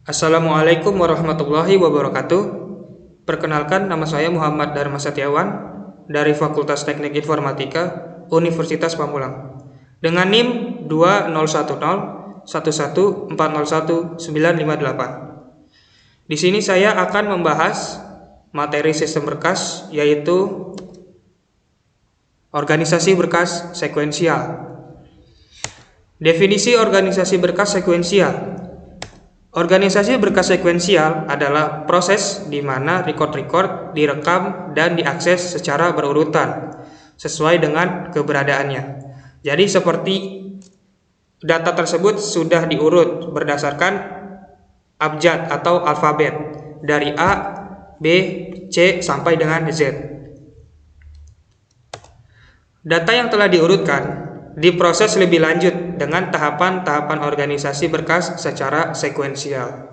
Assalamualaikum warahmatullahi wabarakatuh. Perkenalkan, nama saya Muhammad Dharma Setiawan dari Fakultas Teknik Informatika Universitas Pamulang dengan NIM 2010114019958. Di sini saya akan membahas materi sistem berkas, yaitu organisasi berkas sekuensial. Definisi organisasi berkas sekuensial. Organisasi berkas sekuensial adalah proses di mana record-record direkam dan diakses secara berurutan sesuai dengan keberadaannya. Jadi seperti data tersebut sudah diurut berdasarkan abjad atau alfabet dari A, B, C sampai dengan Z. Data yang telah diurutkan diproses lebih lanjut dengan tahapan-tahapan organisasi berkas secara sekuensial.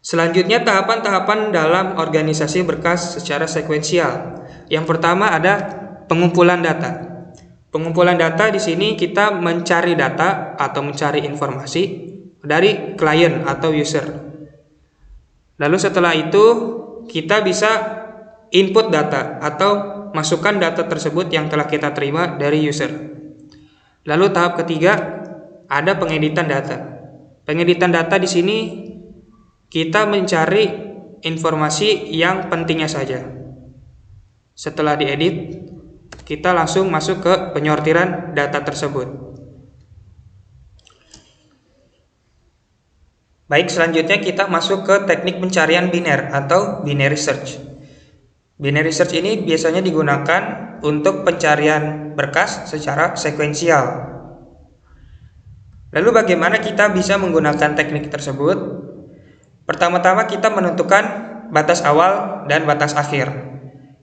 Selanjutnya, tahapan-tahapan dalam organisasi berkas secara sekuensial. Yang pertama ada pengumpulan data. Pengumpulan data di sini kita mencari data atau mencari informasi dari klien atau user. Lalu setelah itu kita bisa input data atau masukkan data tersebut yang telah kita terima dari user. Lalu tahap ketiga ada pengeditan data. Pengeditan data di sini kita mencari informasi yang pentingnya saja. Setelah diedit, kita langsung masuk ke penyortiran data tersebut. Baik, selanjutnya kita masuk ke teknik pencarian biner atau binary search. Binary search ini biasanya digunakan untuk pencarian berkas secara sekuensial. Lalu bagaimana kita bisa menggunakan teknik tersebut? Pertama-tama kita menentukan batas awal dan batas akhir.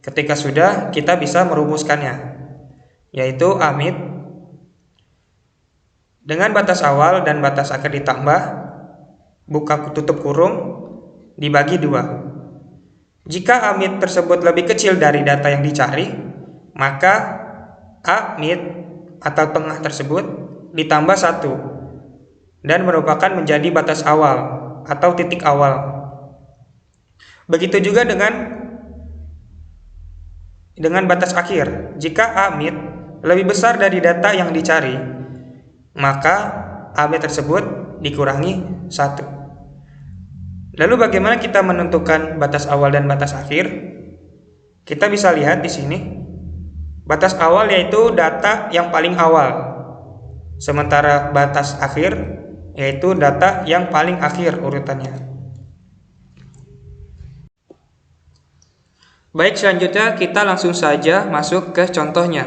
Ketika sudah, kita bisa merumuskannya, yaitu amit dengan batas awal dan batas akhir ditambah buka tutup kurung dibagi 2. Jika amit tersebut lebih kecil dari data yang dicari, maka amit atau tengah tersebut ditambah 1 dan merupakan menjadi batas awal atau titik awal. Begitu juga dengan batas akhir. Jika amit lebih besar dari data yang dicari, maka amit tersebut dikurangi 1. Lalu bagaimana kita menentukan batas awal dan batas akhir? Kita bisa lihat di sini. Batas awal yaitu data yang paling awal. Sementara batas akhir yaitu data yang paling akhir urutannya. Baik, selanjutnya kita langsung saja masuk ke contohnya.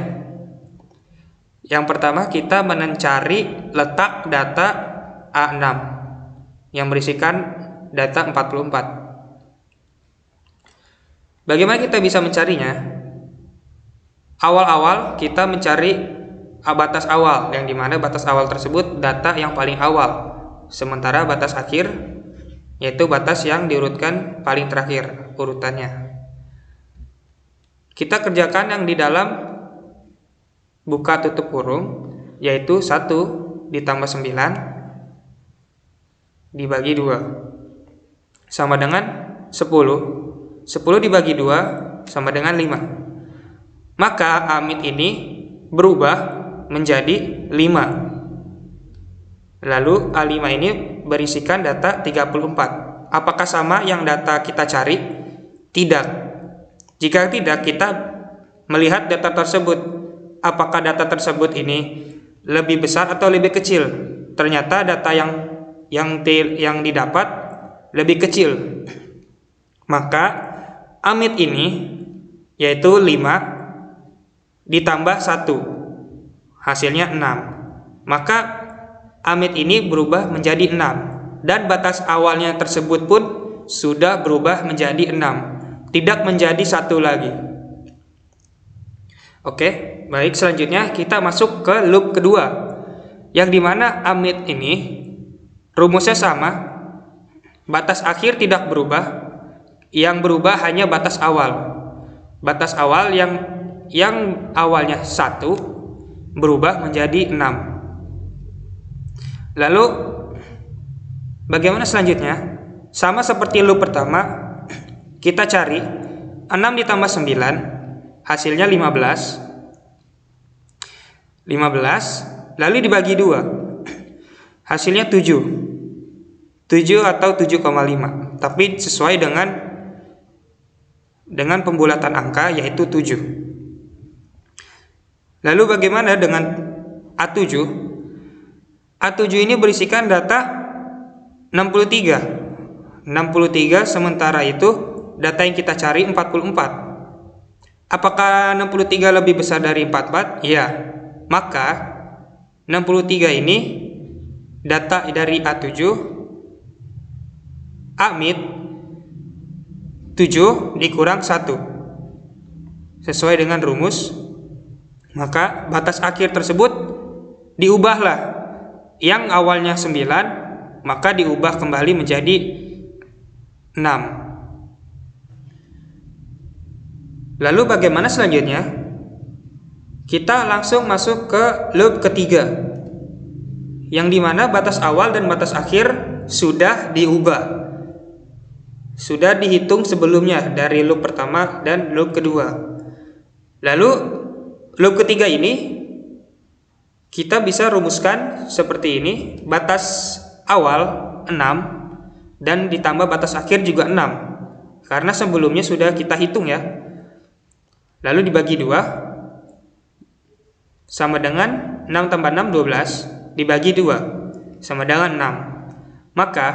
Yang pertama kita mencari letak data A6 yang berisikan data 44. Bagaimana kita bisa mencarinya? Awal-awal kita mencari batas awal, yang dimana batas awal tersebut data yang paling awal. Sementara batas akhir yaitu batas yang diurutkan paling terakhir urutannya. Kita kerjakan yang di dalam buka tutup kurung, yaitu 1 ditambah 9 dibagi 2 sama dengan 10. 10 dibagi 2 sama dengan 5. Maka amit ini berubah menjadi 5. Lalu A5 ini berisikan data 34. Apakah sama yang data kita cari? Tidak. Jika tidak, kita melihat data tersebut. Apakah data tersebut ini lebih besar atau lebih kecil? Ternyata data yang didapat lebih kecil. Maka amit ini yaitu 5 ditambah 1 hasilnya 6. Maka amit ini berubah menjadi 6 dan batas awalnya tersebut pun sudah berubah menjadi 6, tidak menjadi 1 lagi. Oke, baik, selanjutnya kita masuk ke loop kedua, yang dimana amit ini rumusnya sama. Batas akhir tidak berubah, yang berubah hanya batas awal. Batas awal yang awalnya 1 berubah menjadi 6. Lalu Bagaimana selanjutnya? Sama seperti loop pertama, kita cari 6 ditambah 9, hasilnya 15. Lalu dibagi 2, hasilnya 7 atau 7,5, tapi sesuai dengan pembulatan angka, yaitu 7. Lalu bagaimana dengan A7? A7 ini berisikan data 63, sementara itu data yang kita cari 44. Apakah 63 lebih besar dari 44? Ya, maka 63 ini data dari A7, A-MID 7 dikurang 1 sesuai dengan rumus, maka batas akhir tersebut diubahlah. Yang awalnya 9 maka diubah kembali menjadi 6. Lalu bagaimana selanjutnya? Kita langsung masuk ke loop ketiga, yang dimana batas awal dan batas akhir sudah diubah, sudah dihitung sebelumnya dari loop pertama dan loop kedua. Lalu loop ketiga ini kita bisa rumuskan seperti ini. Batas awal 6 dan ditambah batas akhir juga 6, karena sebelumnya sudah kita hitung ya. Lalu dibagi 2 sama dengan 6 tambah 6 12, dibagi 2 sama dengan 6. Maka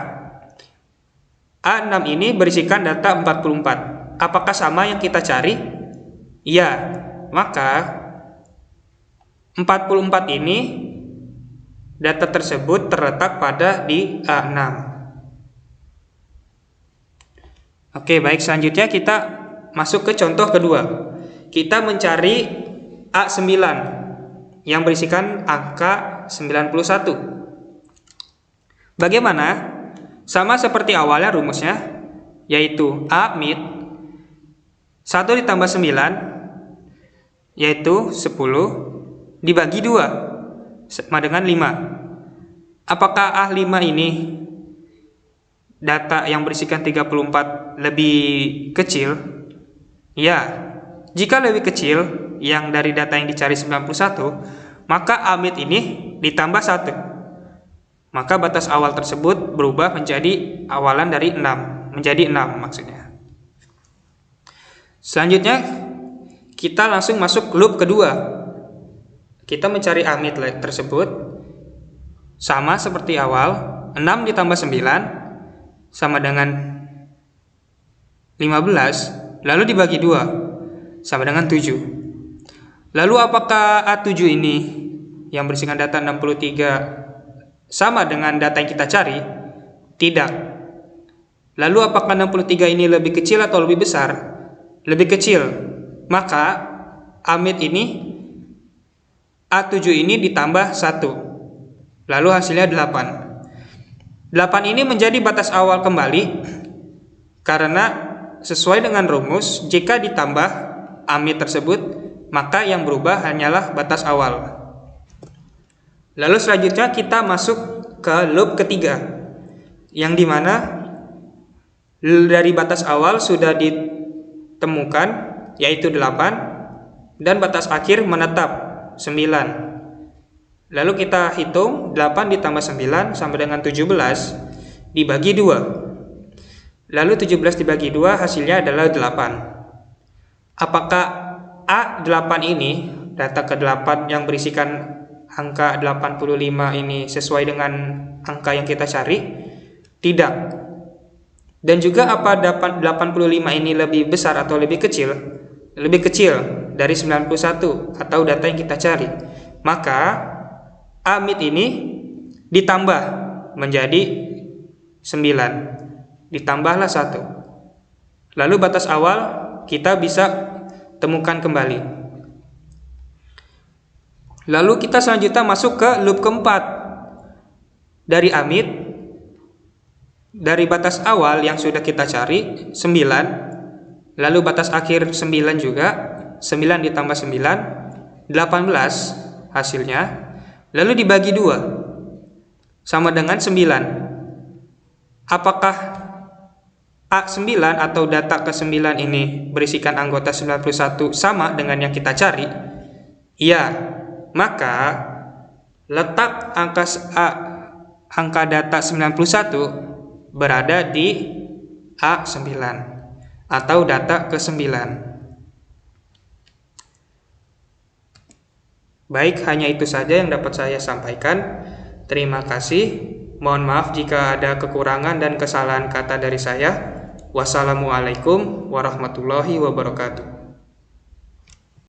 A6 ini berisikan data 44. Apakah sama yang kita cari? Ya, maka 44 ini data tersebut terletak di A6. Oke, baik, selanjutnya kita masuk ke contoh kedua. Kita mencari A9 yang berisikan angka 91. Bagaimana? Sama seperti awalnya rumusnya, yaitu A-MID 1 ditambah 9, yaitu 10, dibagi 2 sama dengan 5. Apakah A5 ini data yang berisikan 34 lebih kecil? Ya, jika lebih kecil yang dari data yang dicari 91, maka A-MID ini ditambah 1. Maka batas awal tersebut berubah menjadi awalan dari 6, menjadi 6 maksudnya. Selanjutnya kita langsung masuk loop kedua. Kita mencari A-MID tersebut sama seperti awal, 6 ditambah 9 sama dengan 15, lalu dibagi 2 sama dengan 7. Lalu apakah A7 ini yang berisikan data 63 sama dengan data yang kita cari? Tidak. Lalu apakah 63 ini lebih kecil atau lebih besar? Lebih kecil. Maka A-MID ini, A7 ini ditambah 1, lalu hasilnya 8. 8 ini menjadi batas awal kembali, karena sesuai dengan rumus, jika ditambah A-MID tersebut, maka yang berubah hanyalah batas awal. Lalu selanjutnya kita masuk ke loop ketiga, yang dimana dari batas awal sudah ditemukan, yaitu 8, dan batas akhir menetap 9. Lalu kita hitung 8 ditambah 9 sama dengan 17, dibagi 2. Lalu 17 dibagi 2 hasilnya adalah 8. Apakah A8 ini, data ke-8 yang berisikan angka 85 ini sesuai dengan angka yang kita cari? Tidak. Dan juga apa 85 ini lebih besar atau lebih kecil? Lebih kecil dari 91 atau data yang kita cari. Maka A-MID ini ditambah menjadi 9, ditambahlah 1. Lalu batas awal kita bisa temukan kembali. Lalu kita selanjutnya masuk ke loop keempat. Dari A-MID, dari batas awal yang sudah kita cari 9, lalu batas akhir 9 juga, 9 ditambah 9, 18 hasilnya. Lalu dibagi 2 sama dengan 9. Apakah A9 atau data ke-9 ini berisikan anggota 91 sama dengan yang kita cari? Iya, maka letak angka data 91 berada di A9 atau data ke-9. Baik, hanya itu saja yang dapat saya sampaikan. Terima kasih. Mohon maaf jika ada kekurangan dan kesalahan kata dari saya. Wassalamualaikum warahmatullahi wabarakatuh.